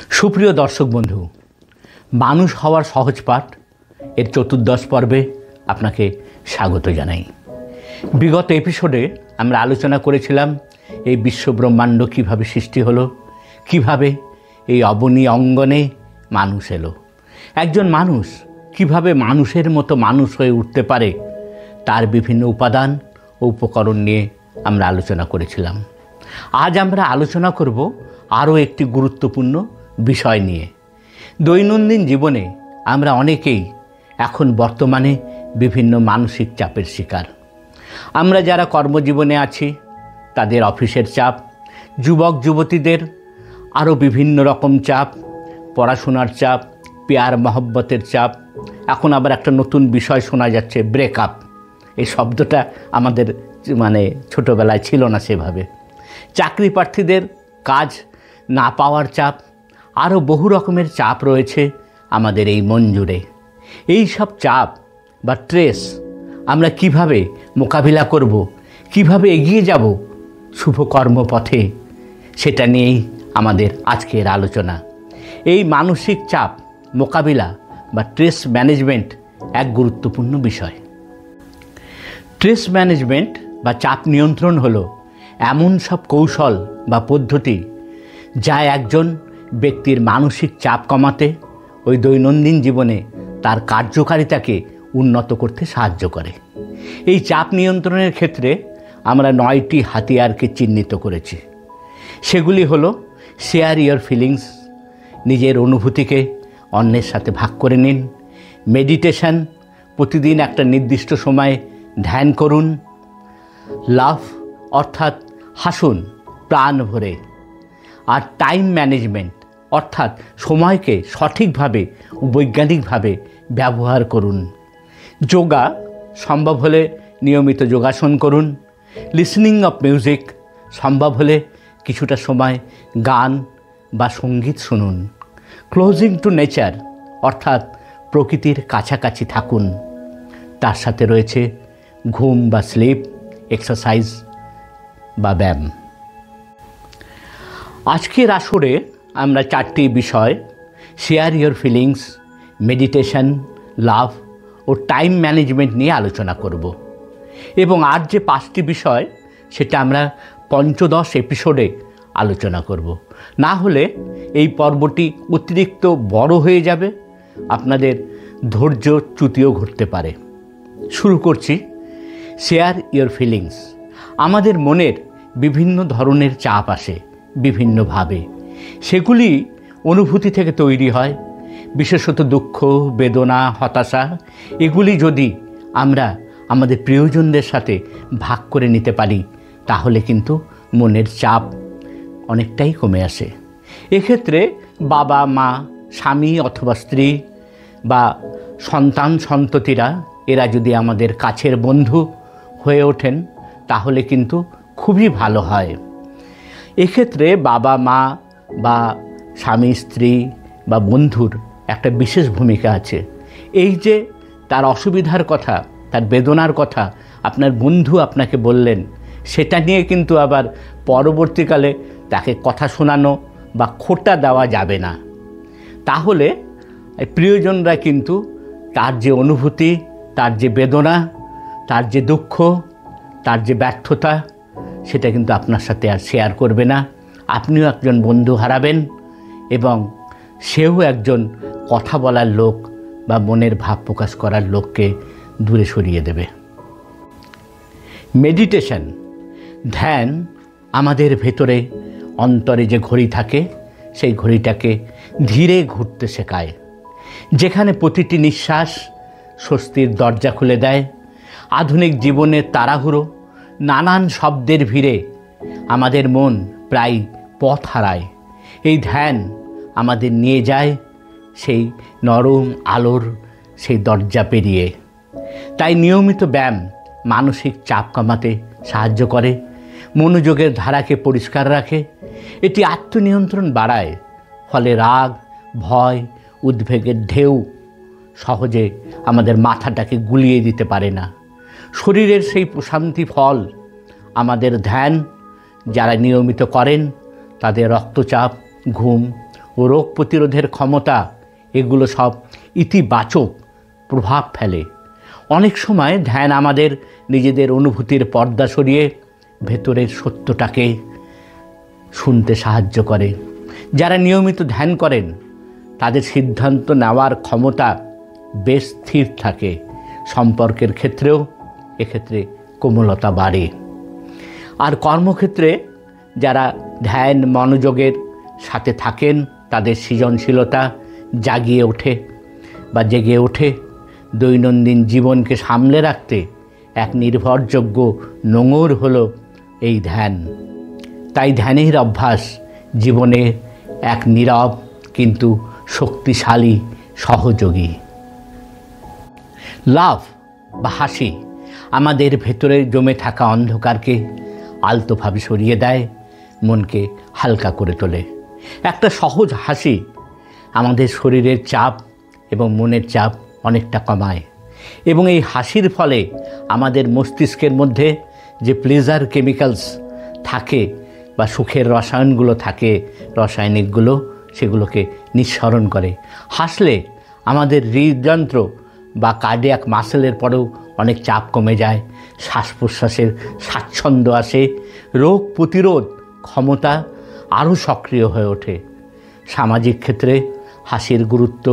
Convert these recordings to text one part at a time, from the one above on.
সুপ্রিয় দর্শক বন্ধু, মানুষ হওয়ার সহজ পাঠ এর চতুর্দশ পর্বে আপনাকে স্বাগত জানাই। বিগত এপিসোডে আমরা আলোচনা করেছিলাম এই বিশ্বব্রহ্মাণ্ড কীভাবে সৃষ্টি হলো, কিভাবে এই অবনী অঙ্গনে মানুষ এলো, একজন মানুষ কিভাবে মানুষের মতো মানুষ হয়ে উঠতে পারে, তার বিভিন্ন উপাদান ও উপকরণ নিয়ে আমরা আলোচনা করেছিলাম। আজ আমরা আলোচনা করব আরও একটি গুরুত্বপূর্ণ বিষয় নিয়ে। দৈনন্দিন জীবনে আমরা অনেকেই এখন বর্তমানে বিভিন্ন মানসিক চাপের শিকার। আমরা যারা কর্মজীবনে আছি তাদের অফিসের চাপ, যুবক যুবতীদের আরও বিভিন্ন রকম চাপ, পড়াশোনার চাপ, পেয়ার মহব্বতের চাপ। এখন আবার একটা নতুন বিষয় শোনা যাচ্ছে, ব্রেকআপ। এই শব্দটা আমাদের ছোটোবেলায় ছিল না সেভাবে। চাকরি প্রার্থীদের কাজ না পাওয়ার চাপ, আরও বহু রকমের চাপ রয়েছে আমাদের এই মন জুড়ে। এই সব চাপ বা স্ট্রেস আমরা কিভাবে মোকাবিলা করব, কিভাবে এগিয়ে যাব শুভ কর্মপথে, সেটা নিয়েই আমাদের আজকের আলোচনা। এই মানসিক চাপ মোকাবিলা বা স্ট্রেস ম্যানেজমেন্ট এক গুরুত্বপূর্ণ বিষয়। স্ট্রেস ম্যানেজমেন্ট বা চাপ নিয়ন্ত্রণ হলো এমন সব কৌশল বা পদ্ধতি যা একজন ব্যক্তির মানসিক চাপ কমাতে, ওই দৈনন্দিন জীবনে তার কার্যকারিতাকে উন্নত করতে সাহায্য করে। এই চাপ নিয়ন্ত্রণের ক্ষেত্রে আমরা 9টি হাতিয়ারকে চিহ্নিত করেছি। সেগুলি হলো শেয়ার ইয়োর ফিলিংস, নিজের অনুভূতিকে অন্যের সাথে ভাগ করে নিন। মেডিটেশন, প্রতিদিন একটা নির্দিষ্ট সময়ে ধ্যান করুন। লাভ অর্থাৎ হাসুন প্রাণ ভরে। আর টাইম ম্যানেজমেন্ট অর্থাৎ সময়কে সঠিকভাবে ও বৈজ্ঞানিকভাবে ব্যবহার করুন। যোগা, সম্ভব হলে নিয়মিত যোগাসন করুন। লিসনিং অফ মিউজিক, সম্ভব হলে কিছুটা সময় গান বা সঙ্গীত শুনুন। ক্লোজিং টু নেচার অর্থাৎ প্রকৃতির কাছাকাছি থাকুন। তার সাথে রয়েছে ঘুম বা স্লিপ, এক্সারসাইজ বা ব্যায়াম। আজকের আসরে আমরা 4টি বিষয়, share your feelings, meditation, love ও টাইম ম্যানেজমেন্ট নিয়ে আলোচনা করব। এবং আর যে 5টি বিষয় সেটা আমরা পঞ্চদশ এপিসোডে আলোচনা করব। না হলে এই পর্বটি অতিরিক্ত বড় হয়ে যাবে, আপনাদের ধৈর্যচ্যুতিও ঘটতে পারে। শুরু করছি। Share your feelings. আমাদের মনের বিভিন্ন ধরনের চাপ আসে বিভিন্নভাবে। সেগুলি অনুভূতি থেকে তৈরি হয়, বিশেষত দুঃখ, বেদনা, হতাশা। এগুলি যদি আমরা আমাদের প্রিয়জনদের সাথে ভাগ করে নিতে পারি তাহলে কিন্তু মনের চাপ অনেকটাই কমে আসে। এক্ষেত্রে বাবা মা, স্বামী অথবা স্ত্রী বা সন্তান সন্ততিরা, এরা যদি আমাদের কাছের বন্ধু হয়ে ওঠেন তাহলে কিন্তু খুবই ভালো হয়। এক্ষেত্রে বাবা মা বা স্বামী স্ত্রী বা বন্ধুর একটা বিশেষ ভূমিকা আছে। এই যে তার অসুবিধার কথা, তার বেদনার কথা আপনার বন্ধু আপনাকে বললেন, সেটা নিয়ে কিন্তু আবার পরবর্তীকালে তাকে কথা শোনানো বা খোঁটা দেওয়া যাবে না। তাহলে প্রিয়জনরা কিন্তু তার যে অনুভূতি, তার যে বেদনা, তার যে দুঃখ, তার যে ব্যর্থতা, সেটা কিন্তু আপনার সাথে আর শেয়ার করবে না। আপনিও একজন বন্ধু হারাবেন এবং সেও একজন কথা বলার লোক বা মনের ভাব প্রকাশ করার লোককে দূরে সরিয়ে দেবে। মেডিটেশন, ধ্যান আমাদের ভেতরে অন্তরে যে ঘড়ি থাকে সেই ঘড়িটাকে ধীরে ঘুরতে শেখায়, যেখানে প্রতিটি নিঃশ্বাস স্বস্তির দরজা খুলে দেয়। আধুনিক জীবনের তাড়াহুড়ো, নানান শব্দের ভিড়ে আমাদের মন প্রায় পথ হারায়। এই ধ্যান আমাদের নিয়ে যায় সেই নরম আলোর সেই দরজা পেরিয়ে। তাই নিয়মিত ব্যায়াম মানসিক চাপ কমাতে সাহায্য করে, মনোযোগের ধারাকে পরিষ্কার রাখে। এটি আত্মনিয়ন্ত্রণ বাড়ায়, ফলে রাগ, ভয়, উদ্বেগের ঢেউ সহজে আমাদের মাথাটাকে গুলিয়ে দিতে পারে না। শরীরের সেই প্রশান্তি ফল আমাদের ধ্যান যারা নিয়মিত করেন তাদের রক্তচাপ, ঘুম ও রোগ প্রতিরোধের ক্ষমতা, এগুলো সব ইতিবাচক প্রভাব ফেলে। অনেক সময় ধ্যান আমাদের নিজেদের অনুভূতির পর্দা সরিয়ে ভেতরের সত্যটাকে শুনতে সাহায্য করে। যারা নিয়মিত ধ্যান করেন তাদের সিদ্ধান্ত নেওয়ার ক্ষমতা বেশ স্থির থাকে। সম্পর্কের ক্ষেত্রেও এক্ষেত্রে কোমলতা বাড়ে। আর কর্মক্ষেত্রে যারা ধ্যান মনোযোগের সাথে থাকেন তাদের সৃজনশীলতা জেগে ওঠে। দৈনন্দিন জীবনকে সামলে রাখতে এক নির্ভরযোগ্য নোঙর হলো এই ধ্যান। তাই ধ্যানের অভ্যাস জীবনে এক নীরব কিন্তু শক্তিশালী সহযোগী। লাভ বা হাসি আমাদের ভেতরে জমে থাকা অন্ধকারকে আলতোভাবে সরিয়ে দেয়, মনকে হালকা করে তোলে। একটা সহজ হাসি আমাদের শরীরের চাপ এবং মনের চাপ অনেকটা কমায়, এবং এই হাসির ফলে আমাদের মস্তিষ্কের মধ্যে যে প্লেজার কেমিক্যালস থাকে বা সুখের রসায়নগুলো থাকে, রাসায়নিকগুলো, সেগুলোকে নিঃসরণ করে। হাসলে আমাদের হৃদযন্ত্র বা কার্ডিয়াক মাসেলের পরেও অনেক চাপ কমে যায়, শ্বাস প্রশ্বাসের স্বাচ্ছন্দ্য আসে, রোগ প্রতিরোধ ক্ষমতা আরও সক্রিয় হয়ে ওঠে। সামাজিক ক্ষেত্রে হাসির গুরুত্ব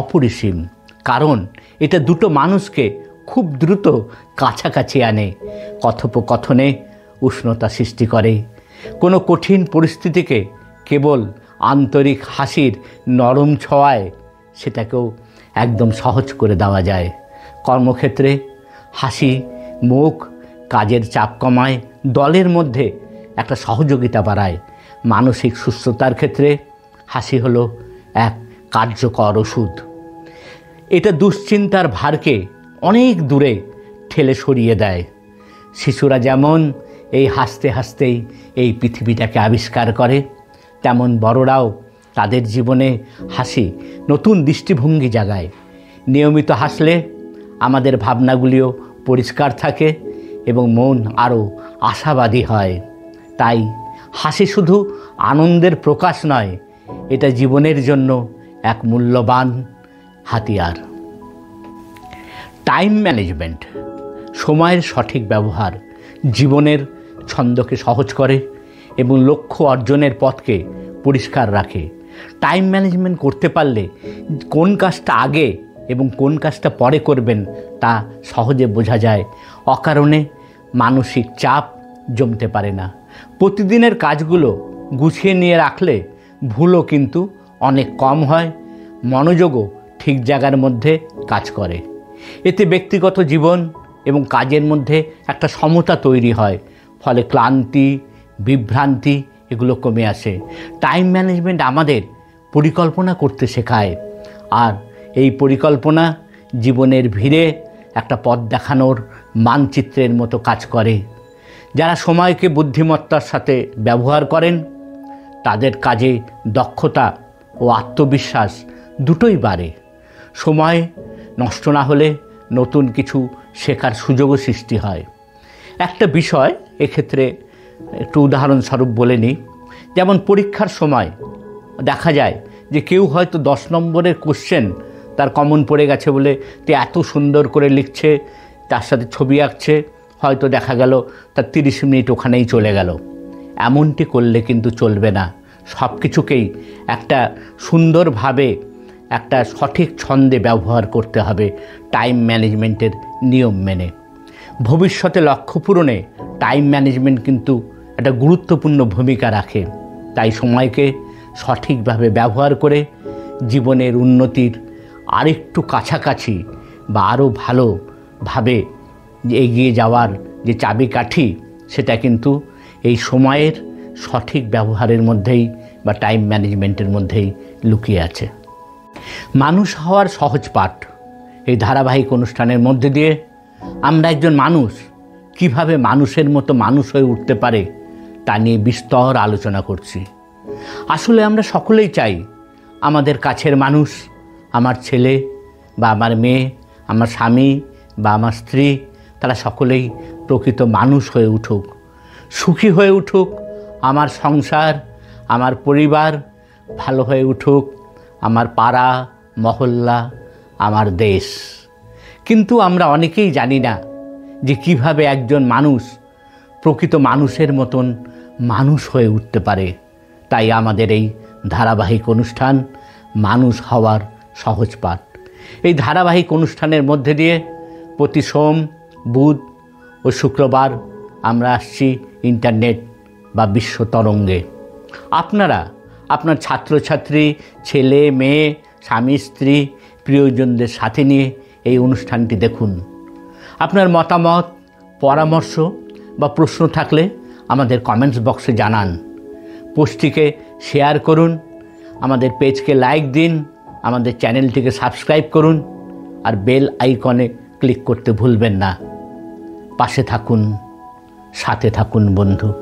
অপরিসীম, কারণ এটা দুটো মানুষকে খুব দ্রুত কাছাকাছি আনে, কথোপকথনে উষ্ণতা সৃষ্টি করে। কোনো কঠিন পরিস্থিতিকে কেবল আন্তরিক হাসির নরম ছোঁয়ায় সেটাকেও একদম সহজ করে দেওয়া যায়। কর্মক্ষেত্রে হাসি মুখ কাজের চাপ কমায়, দলের মধ্যে একটা সহযোগিতা বাড়ায়। মানসিক সুস্থতার ক্ষেত্রে হাসি হলো এক কার্যকর ওষুধ। এটা দুশ্চিন্তার ভারকে অনেক দূরে ঠেলে সরিয়ে দেয়। শিশুরা যেমন এই হাসতে হাসতেই এই পৃথিবীটাকে আবিষ্কার করে, তেমন বড়রাও তাদের জীবনে হাসি নতুন দৃষ্টিভঙ্গি জাগায়। নিয়মিত হাসলে আমাদের ভাবনাগুলিও পরিষ্কার থাকে এবং মন আরও আশাবাদী হয়। তাই হাসি শুধু আনন্দের প্রকাশ নয়, এটা জীবনের জন্য এক মূল্যবান হাতিয়ার। টাইম ম্যানেজমেন্ট, সময়ের সঠিক ব্যবহার জীবনের ছন্দকে সহজ করে এবং লক্ষ্য অর্জনের পথকে পরিষ্কার রাখে। টাইম ম্যানেজমেন্ট করতে পারলে কোন কাজটা আগে এবং কোন কাজটা পরে করবেন তা সহজে বোঝা যায়। অকারণে মানসিক চাপ জমতে পারে না। প্রতিদিনের কাজগুলো গুছিয়ে নিয়ে রাখলে ভুলও কিন্তু অনেক কম হয়, মনোযোগও ঠিক জায়গার মধ্যে কাজ করে। এতে ব্যক্তিগত জীবন এবং কাজের মধ্যে একটা সমতা তৈরি হয়, ফলে ক্লান্তি বিভ্রান্তি এগুলো কমে আসে। টাইম ম্যানেজমেন্ট আমাদের পরিকল্পনা করতে শেখায়, আর এই পরিকল্পনা জীবনের ভিড়ে একটা পথ দেখানোর মানচিত্রের মতো কাজ করে। যারা সময়কে বুদ্ধিমত্তার সাথে ব্যবহার করেন তাদের কাজে দক্ষতা ও আত্মবিশ্বাস দুটোই বাড়ে। সময় নষ্ট না হলে নতুন কিছু শেখার সুযোগও সৃষ্টি হয়। একটা বিষয় এক্ষেত্রে একটু উদাহরণস্বরূপ বলে নিই। যেমন পরীক্ষার সময় দেখা যায় যে কেউ হয়তো 10 নম্বরের কোশ্চেন তার কমন পড়ে গেছে বলে তে এত সুন্দর করে লিখছে, তার সাথে ছবি আঁকছে, হয়তো দেখা গেল তার 30 মিনিট ওখানেই চলে গেল। এমনটি করলে কিন্তু চলবে না। সব কিছুকেই একটা সুন্দরভাবে একটা সঠিক ছন্দে ব্যবহার করতে হবে, টাইম ম্যানেজমেন্টের নিয়ম মেনে। ভবিষ্যতে লক্ষ্য পূরণে টাইম ম্যানেজমেন্ট কিন্তু একটা গুরুত্বপূর্ণ ভূমিকা রাখে। তাই সময়কে সঠিকভাবে ব্যবহার করে জীবনের উন্নতির আরেকটু কাছাকাছি বা আরও ভালোভাবে এগিয়ে যাওয়ার যে চাবিকাঠি, সেটা কিন্তু এই সময়ের সঠিক ব্যবহারের মধ্যেই বা টাইম ম্যানেজমেন্টের মধ্যেই লুকিয়ে আছে। মানুষ হওয়ার সহজ পাঠ, এই ধারাবাহিক অনুষ্ঠানের মধ্যে দিয়ে আমরা একজন মানুষ কিভাবে মানুষের মতো মানুষ হয়ে উঠতে পারে তা নিয়ে বিস্তর আলোচনা করছি। আসলে আমরা সকলেই চাই আমাদের কাছের মানুষ, আমার ছেলে বা আমার মেয়ে, আমার স্বামী বা আমার স্ত্রী, তারা সকলেই প্রকৃত মানুষ হয়ে উঠুক, সুখী হয়ে উঠুক। আমার সংসার, আমার পরিবার ভালো হয়ে উঠুক আমার পাড়া, মহল্লা, আমার দেশ। কিন্তু আমরা অনেকেই জানি না যে কিভাবে একজন মানুষ প্রকৃত মানুষের মতন মানুষ হয়ে উঠতে পারে। তাই আমাদের এই ধারাবাহিক অনুষ্ঠান মানুষ হওয়ার সহজ পাঠ। এই ধারাবাহিক অনুষ্ঠানের মধ্যে দিয়ে প্রতি সোম, বুধ ও শুক্রবার আমরা আসছি ইন্টারনেট বা বিশ্ব তরঙ্গে। আপনারা আপনার ছাত্রছাত্রী, ছেলে মেয়ে, স্বামী স্ত্রী, প্রিয়জনদের সাথে নিয়ে এই অনুষ্ঠানটি দেখুন। আপনার মতামত, পরামর্শ বা প্রশ্ন থাকলে আমাদের কমেন্টস বক্সে জানান। পোস্টটিকে শেয়ার করুন, আমাদের পেজকে লাইক দিন, আমাদের চ্যানেলটিকে সাবস্ক্রাইব করুন আর বেল আইকনে ক্লিক করতে ভুলবেন না। পাশে থাকুন, সাথে থাকুন বন্ধু।